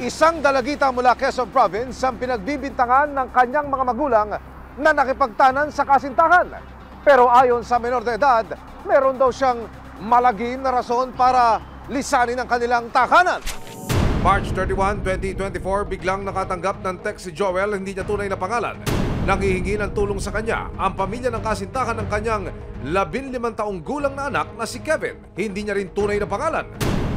Isang dalagita mula Quezon Province ang pinagbibintangan ng kanyang mga magulang na nakipagtanan sa kasintahan. Pero ayon sa menor de edad, meron daw siyang malagim na rason para lisanin ang kanilang tahanan. March 31, 2024, biglang nakatanggap ng text si Joel, hindi niya tunay na pangalan. Nanghihingi ng tulong sa kanya ang pamilya ng kasintahan ng kanyang 15 taong gulang na anak na si Kevin. Hindi niya rin tunay na pangalan.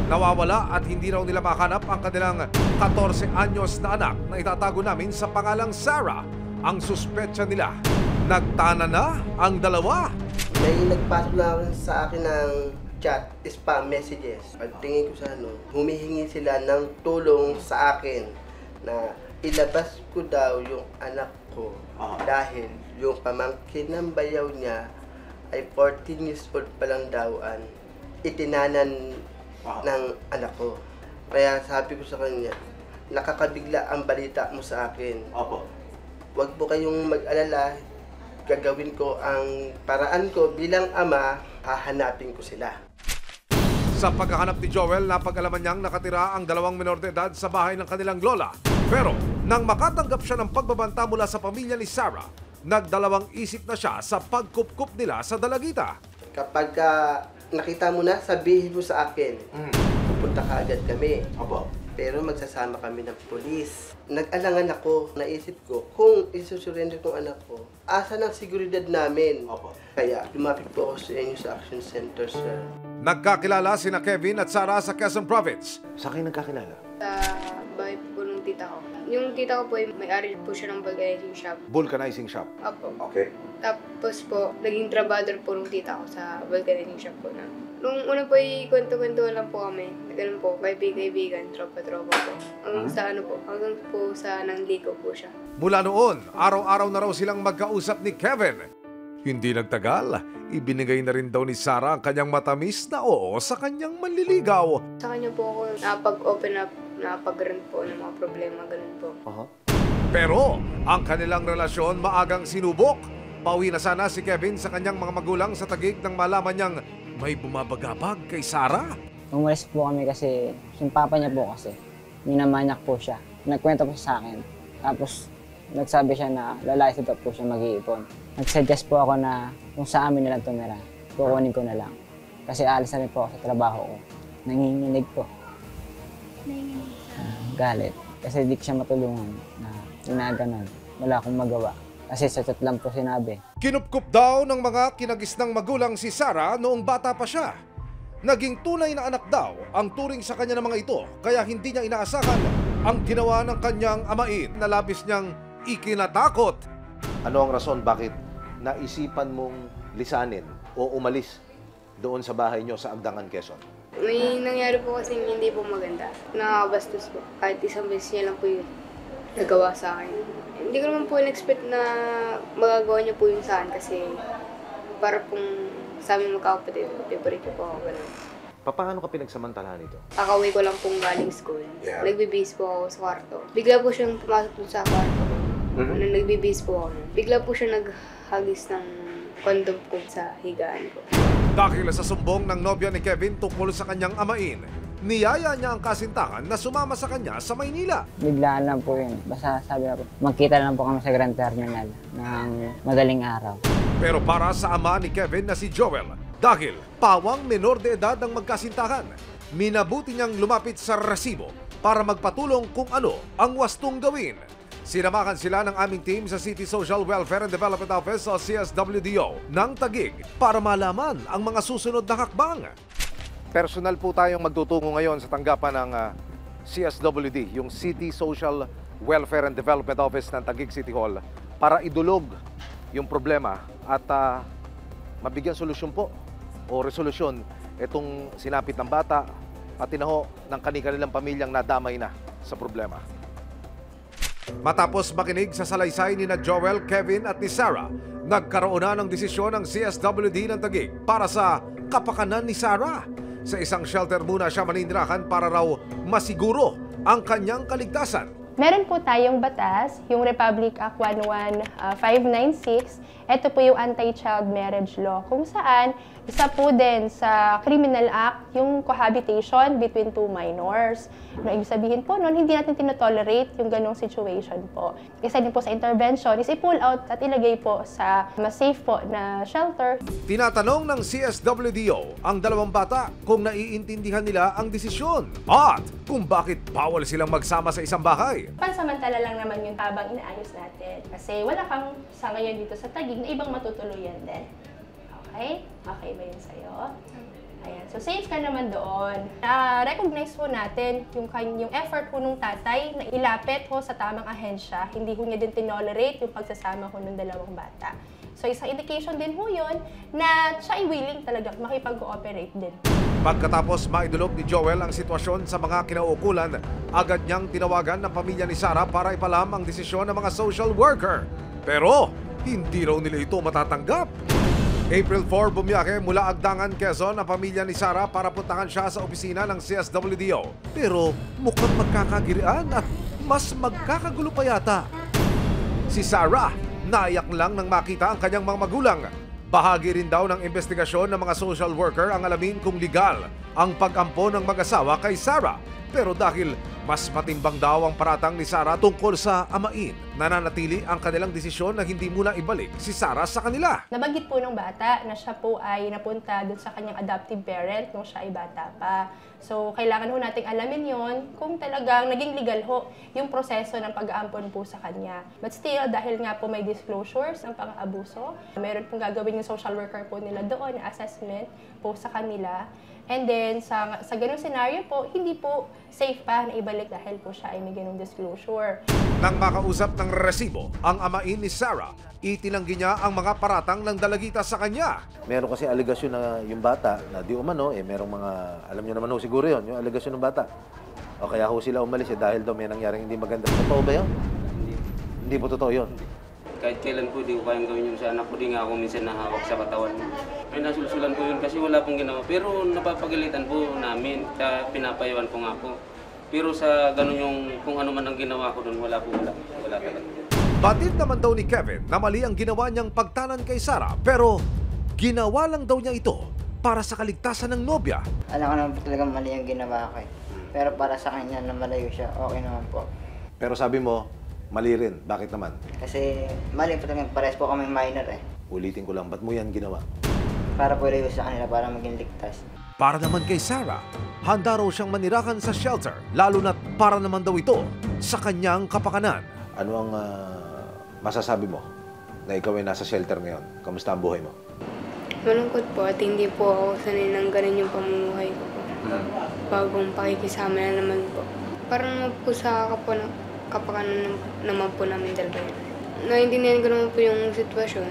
Nawawala at hindi raw nila mahanap ang kanilang 14 anyos na anak na itatago namin sa pangalang Sarah. Ang suspetsa nila, nagtana na ang dalawa. May nagpasok lang sa akin ng chat, spam messages. Pagtingin ko sa humihingi sila ng tulong sa akin na ilabas ko daw yung anak ko dahil yung pamangkin ng bayaw niya ay 14 years old pa lang daw itinanan ng anak ko. Kaya sabi ko sa kanya, nakakabigla ang balita mo sa akin. Huwag po kayong mag-alala, gagawin ko ang paraan ko bilang ama, hahanapin ko sila. Sa paghahanap ni Joel, napag-alaman niyang nakatira ang dalawang menor de edad sa bahay ng kanilang lola. Pero nang makatanggap siya ng pagbabanta mula sa pamilya ni Sarah, nagdalawang isip na siya sa pagkupkup nila sa dalagita. Kapag nakita mo na, sabihin mo sa akin. Pupunta ka agad kami. Pero magsasama kami ng polis. Nag-alangan ako, naisip ko, kung isusurrender kong anak ko, asa ng seguridad namin? Kaya lumapit po ako sa inyo sa Action Center, sir. Nagkakilala sina Kevin at Sarah sa Quezon Province. Sa akin nagkakilala? Sa bahay po ng tita ko. Yung tita ko po, may-ari po siya ng vulcanizing shop. Vulcanizing shop? Opo. Okay. Tapos po, naging trabador po ng tita ko sa vulcanizing shop po na. Nung una po, kwento-kwentuhan lang po kami. Ganun po, kaibigan, tropa-tropa po. Hanggang sa hanggang po sa nangligaw po siya. Mula noon, araw-araw na raw silang magkausap ni Kevin. Hindi nagtagal, ibinigay na rin daw ni Sarah ang kanyang matamis na oo sa kanyang manliligaw. Sa kanya po ako napag-open up, napag-rant po ng mga problema, ganun po. Pero ang kanilang relasyon maagang sinubok. Pauwi na sana si Kevin sa kanyang mga magulang sa Taguig nang malaman niyang may bumabagabag kay Sarah. Umalis po kami kasi yung papa niya po kasi minamanyak po siya. Nagkwento po sa akin. Tapos nagsabi siya na lalaki daw po siya mag-iipon. Nagsuggest po ako na kung sa amin na lang tumira, kukunin ko na lang. Kasi alis na rin po ako sa trabaho ko. Nanginginig po. Nanginginig galit. Kasi di ko siya matulungan na ginaganon. Wala akong magawa. Kasi sa chat lang po sinabi. Kinupkup daw ng mga kinagisnang magulang si Sarah noong bata pa siya. Naging tunay na anak daw ang turing sa kanya ng mga ito, kaya hindi niya inaasahan ang ginawa ng kanyang amain na labis niyang ikinatakot. Ano ang rason bakit naisipan mong lisanin o umalis doon sa bahay nyo sa Agdangan, Quezon? May nangyari po kasi hindi po maganda. Nakakabastos po. Kahit isang beses niya lang po yun nagawa sa akin. Hindi ko naman po in-expect na magagawa niya po yun sa akin kasi para pong sa aming magkakapatid, favorite ko po ako ganun. Paano ka pinagsamantalahan ito? Kakauwi ko lang pong galing school. Nagbibihis po ako sa kwarto. Bigla po siyang pumasok dun sa kwarto ko. Nung nagbibihis po ako, bigla po siya naghagis ng kondom ko sa higaan ko. Dahil sa sumbong ng nobya ni Kevin tungkol sa kanyang amain, niyaya niya ang kasintahan na sumama sa kanya sa Maynila. Biglaan lang po yun. Basta sabi ako, magkita lang po kami sa Grand Terminal ng madaling araw. Pero para sa ama ni Kevin na si Joel, dahil pawang menor de edad ang magkasintahan, minabuti niyang lumapit sa resibo para magpatulong kung ano ang wastong gawin. Sinamahan sila ng aming team sa City Social Welfare and Development Office o CSWDO ng Taguig para malaman ang mga susunod na hakbang. Personal po tayong magtutungo ngayon sa tanggapan ng CSWD, yung City Social Welfare and Development Office ng Taguig City Hall, para idulog yung problema at mabigyan solusyon po o resolusyon itong sinapit ng bata at tinaho ng kanilang pamilyang nadamay na sa problema. Matapos makinig sa salaysay ni na Joel, Kevin at ni Sarah, nagkaroon na ng desisyon ng CSWD ng Taguig para sa kapakanan ni Sarah. Sa isang shelter muna siya maninirahan para raw masiguro ang kanyang kaligtasan. Meron po tayong batas, yung Republic Act 11596. Ito po yung anti-child marriage law, kung saan isa po din sa criminal act yung cohabitation between two minors. No, ibig sabihin po nun, hindi natin tinotolerate yung ganong situation po. Isa din po sa intervention is i-pull out at ilagay po sa mas safe po na shelter. Tinatanong ng CSWDO ang dalawang bata kung naiintindihan nila ang desisyon at kung bakit bawal silang magsama sa isang bahay. Pansamantala lang naman yung habang inaayos natin. Kasi wala kang sa ngayon dito sa Taguig na ibang matutuluyan din. Okay? Okay ba yun sa'yo? Ayan. So, safe ka naman doon. Recognize po natin yung effort po nung tatay na ilapit ho sa tamang ahensya. Hindi ho niya din tinolerate yung pagsasama ho ng dalawang bata. So, isang indication din ho yun na siya ay willing talaga makipag-cooperate din. Pagkatapos maidulog ni Joel ang sitwasyon sa mga kinauukulan, agad niyang tinawagan ng pamilya ni Sarah para ipalam ang desisyon ng mga social worker. Pero, hindi raw nila ito matatanggap. April 4, bumiyahe mula Agdangan, Quezon ang pamilya ni Sarah para puntahan siya sa opisina ng CSWDO. Pero mukhang magkakagirian at mas magkakagulo pa yata. Si Sarah, naiyak lang nang makita ang kanyang mga magulang. Bahagi rin daw ng investigasyon ng mga social worker ang alamin kung legal ang pag-ampo ng mag-asawa kay Sarah. Pero dahil mas matimbang daw ang paratang ni Sarah tungkol sa amain, nananatili ang kanilang desisyon na hindi muna ibalik si Sarah sa kanila. Nabanggit po ng bata na siya po ay napunta dun sa kanyang adoptive parent nung siya ay bata pa. So, kailangan ho nating alamin yon kung talagang naging legal ho yung proseso ng pag-aampon po sa kanya. But still, dahil nga po may disclosures ng pang-abuso, meron pong gagawin yung social worker po nila doon, assessment po sa kanila. And then, sa ganung scenario po, hindi po safe pa na ibalik dahil po siya ay may ganung disclosure. Nang makausap ng resibo, ang amain ni Sarah, itinanggi niya ang mga paratang ng dalagita sa kanya. Meron kasi aligasyon na yung bata na di umano, merong mga, alam nyo naman ho siguro yun, yung aligasyon ng bata. O kaya ho sila umalis dahil daw may nangyaring hindi maganda. Totoo ba yun? Hindi po totoo yun. Kahit kailan po, di ko kayang gawin yun sa anak ko. Di nga ako minsan nahawak sa katawan. May nasulsulan po yun kasi wala pong ginawa. Pero napapagalitan po namin. Kaya pinapayuan po nga po. Pero sa ganun yung kung ano man ang ginawa ko doon, wala talaga. Batid naman daw ni Kevin na mali ang ginawa niyang pagtanan kay Sarah. Pero ginawa lang daw niya ito para sa kaligtasan ng nobya. Alam ko naman po talagang mali ang ginawa ko eh. Pero para sa kanya na malayo siya, okay naman po. Pero sabi mo, mali rin. Bakit naman? Kasi mali po talagang pares po kami minor eh. Ulitin ko lang, ba't mo yan ginawa? Para po layo sa kanila, para maging ligtas. Para naman kay Sarah, handa raw siyang manirahan sa shelter, lalo na't para naman daw ito sa kanyang kapakanan. Ano ang masasabi mo na ikaw ay nasa shelter ngayon? Kamusta ang buhay mo? Malungkot po at hindi po ako sanay ng ganun yung pamumuhay ko po. Bagong pakikisama na naman po. Parang naman po sa kapakanan naman po namin dalawa. Naintindihan ko naman po yung sitwasyon.